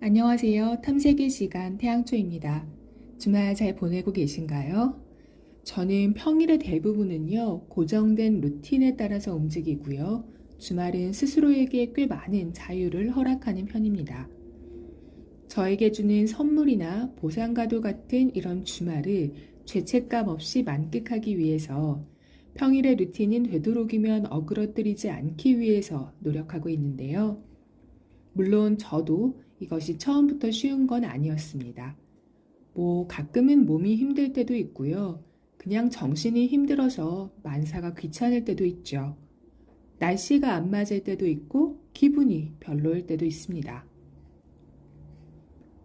안녕하세요. 탐색의 시간 태양초입니다. 주말 잘 보내고 계신가요? 저는 평일의 대부분은요, 고정된 루틴에 따라서 움직이고요. 주말은 스스로에게 꽤 많은 자유를 허락하는 편입니다. 저에게 주는 선물이나 보상과도 같은 이런 주말을 죄책감 없이 만끽하기 위해서 평일의 루틴인 되도록이면 어그러뜨리지 않기 위해서 노력하고 있는데요. 물론 저도 이것이 처음부터 쉬운 건 아니었습니다. 가끔은 몸이 힘들 때도 있고요. 그냥 정신이 힘들어서 만사가 귀찮을 때도 있죠. 날씨가 안 맞을 때도 있고 기분이 별로일 때도 있습니다.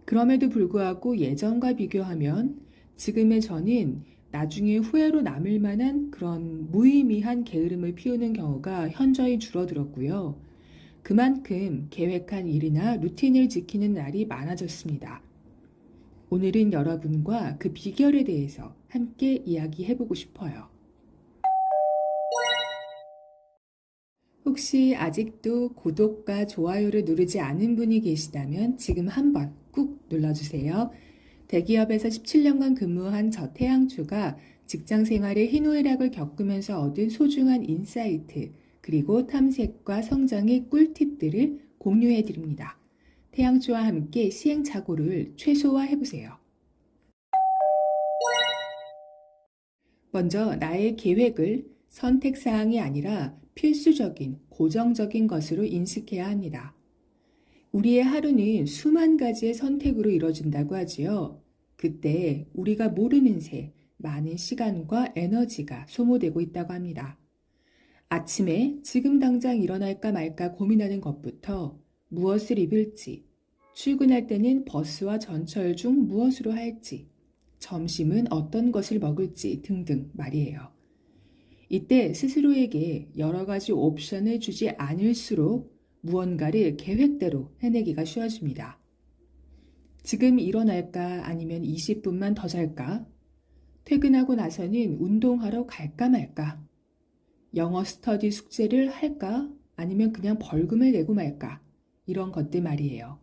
그럼에도 불구하고 예전과 비교하면 지금의 저는 나중에 후회로 남을 만한 그런 무의미한 게으름을 피우는 경우가 현저히 줄어들었고요. 그만큼 계획한 일이나 루틴을 지키는 날이 많아졌습니다. 오늘은 여러분과 그 비결에 대해서 함께 이야기해보고 싶어요. 혹시 아직도 구독과 좋아요를 누르지 않은 분이 계시다면 지금 한번 꾹 눌러주세요. 대기업에서 17년간 근무한 저 태양초가 직장 생활의 희노애락을 겪으면서 얻은 소중한 인사이트, 그리고 탐색과 성장의 꿀팁들을 공유해 드립니다. 태양초와 함께 시행착오를 최소화해보세요. 먼저 나의 계획을 선택사항이 아니라 필수적인, 고정적인 것으로 인식해야 합니다. 우리의 하루는 수만 가지의 선택으로 이루어진다고 하지요. 그때 우리가 모르는 새 많은 시간과 에너지가 소모되고 있다고 합니다. 아침에 지금 당장 일어날까 말까 고민하는 것부터 무엇을 입을지, 출근할 때는 버스와 전철 중 무엇으로 할지, 점심은 어떤 것을 먹을지 등등 말이에요. 이때 스스로에게 여러 가지 옵션을 주지 않을수록 무언가를 계획대로 해내기가 쉬워집니다. 지금 일어날까 아니면 20분만 더 잘까? 퇴근하고 나서는 운동하러 갈까 말까? 영어 스터디 숙제를 할까? 아니면 그냥 벌금을 내고 말까? 이런 것들 말이에요.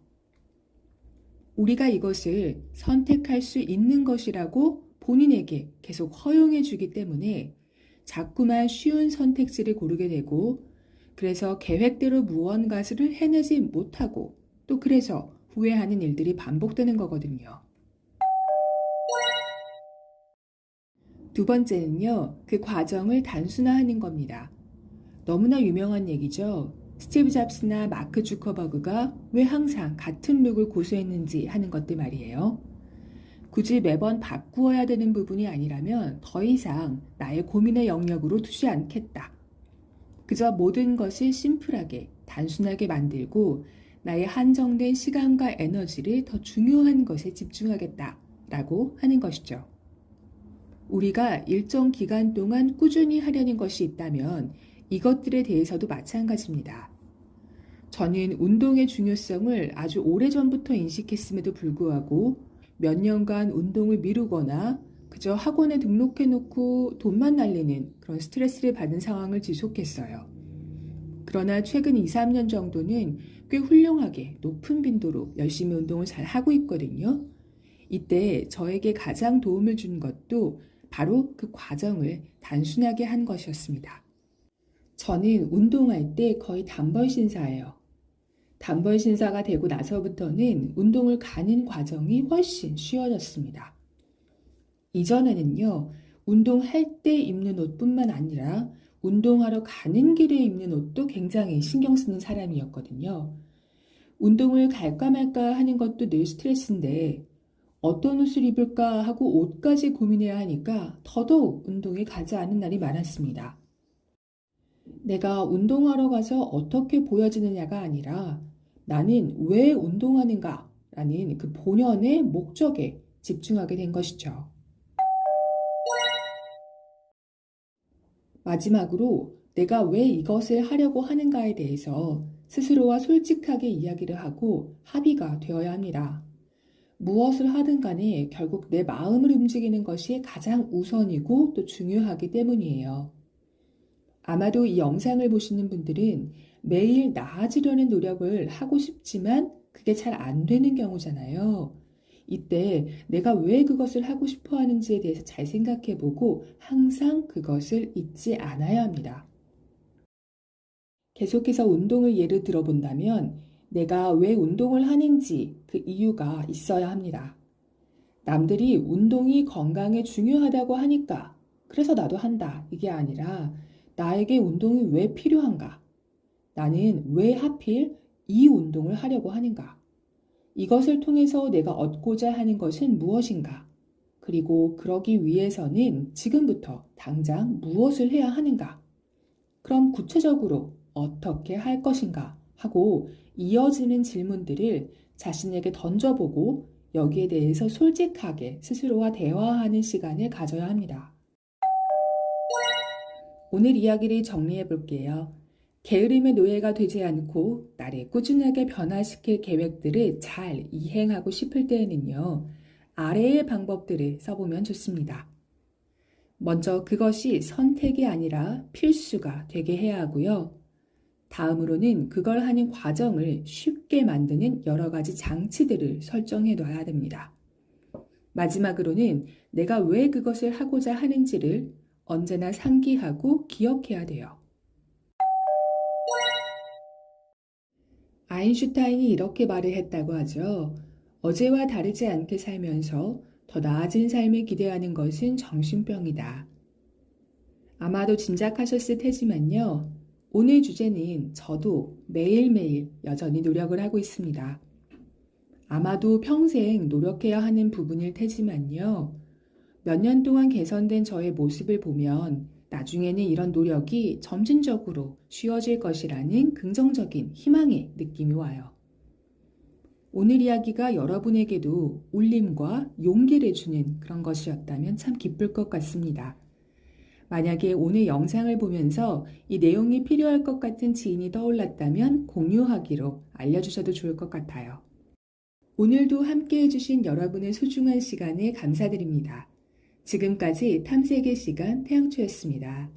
우리가 이것을 선택할 수 있는 것이라고 본인에게 계속 허용해 주기 때문에 자꾸만 쉬운 선택지를 고르게 되고, 그래서 계획대로 무언가를 해내지 못하고 또 그래서 후회하는 일들이 반복되는 거거든요. 두 번째는요, 그 과정을 단순화하는 겁니다. 너무나 유명한 얘기죠. 스티브 잡스나 마크 주커버그가 왜 항상 같은 룩을 고수했는지 하는 것들 말이에요. 굳이 매번 바꾸어야 되는 부분이 아니라면 더 이상 나의 고민의 영역으로 두지 않겠다. 그저 모든 것을 심플하게, 단순하게 만들고 나의 한정된 시간과 에너지를 더 중요한 것에 집중하겠다라고 하는 것이죠. 우리가 일정 기간 동안 꾸준히 하려는 것이 있다면 이것들에 대해서도 마찬가지입니다. 저는 운동의 중요성을 아주 오래전부터 인식했음에도 불구하고 몇 년간 운동을 미루거나 그저 학원에 등록해 놓고 돈만 날리는 그런 스트레스를 받는 상황을 지속했어요. 그러나 최근 2, 3년 정도는 꽤 훌륭하게 높은 빈도로 열심히 운동을 잘 하고 있거든요. 이때 저에게 가장 도움을 준 것도 바로 그 과정을 단순하게 한 것이었습니다. 저는 운동할 때 거의 단벌 신사예요. 단벌 신사가 되고 나서부터는 운동을 가는 과정이 훨씬 쉬워졌습니다. 이전에는요, 운동할 때 입는 옷뿐만 아니라 운동하러 가는 길에 입는 옷도 굉장히 신경 쓰는 사람이었거든요. 운동을 갈까 말까 하는 것도 늘 스트레스인데 어떤 옷을 입을까 하고 옷까지 고민해야 하니까 더더욱 운동에 가지 않은 날이 많았습니다. 내가 운동하러 가서 어떻게 보여지느냐가 아니라 나는 왜 운동하는가 라는 그 본연의 목적에 집중하게 된 것이죠. 마지막으로 내가 왜 이것을 하려고 하는가에 대해서 스스로와 솔직하게 이야기를 하고 합의가 되어야 합니다. 무엇을 하든 간에 결국 내 마음을 움직이는 것이 가장 우선이고 또 중요하기 때문이에요. 아마도 이 영상을 보시는 분들은 매일 나아지려는 노력을 하고 싶지만 그게 잘 안 되는 경우잖아요. 이때 내가 왜 그것을 하고 싶어 하는지에 대해서 잘 생각해 보고 항상 그것을 잊지 않아야 합니다. 계속해서 운동을 예를 들어 본다면 내가 왜 운동을 하는지 그 이유가 있어야 합니다. 남들이 운동이 건강에 중요하다고 하니까 그래서 나도 한다. 이게 아니라 나에게 운동이 왜 필요한가? 나는 왜 하필 이 운동을 하려고 하는가? 이것을 통해서 내가 얻고자 하는 것은 무엇인가? 그리고 그러기 위해서는 지금부터 당장 무엇을 해야 하는가? 그럼 구체적으로 어떻게 할 것인가? 하고 이어지는 질문들을 자신에게 던져보고 여기에 대해서 솔직하게 스스로와 대화하는 시간을 가져야 합니다. 오늘 이야기를 정리해 볼게요. 게으름의 노예가 되지 않고 나를 꾸준하게 변화시킬 계획들을 잘 이행하고 싶을 때에는요, 아래의 방법들을 써보면 좋습니다. 먼저 그것이 선택이 아니라 필수가 되게 해야 하고요. 다음으로는 그걸 하는 과정을 쉽게 만드는 여러 가지 장치들을 설정해 놔야 됩니다. 마지막으로는 내가 왜 그것을 하고자 하는지를 언제나 상기하고 기억해야 돼요. 아인슈타인이 이렇게 말을 했다고 하죠. 어제와 다르지 않게 살면서 더 나아진 삶을 기대하는 것은 정신병이다. 아마도 짐작하셨을 테지만요. 오늘 주제는 저도 매일매일 여전히 노력을 하고 있습니다. 아마도 평생 노력해야 하는 부분일 테지만요. 몇 년 동안 개선된 저의 모습을 보면 나중에는 이런 노력이 점진적으로 쉬워질 것이라는 긍정적인 희망의 느낌이 와요. 오늘 이야기가 여러분에게도 울림과 용기를 주는 그런 것이었다면 참 기쁠 것 같습니다. 만약에 오늘 영상을 보면서 이 내용이 필요할 것 같은 지인이 떠올랐다면 공유하기로 알려주셔도 좋을 것 같아요. 오늘도 함께 해주신 여러분의 소중한 시간에 감사드립니다. 지금까지 탐색의 시간 태양초였습니다.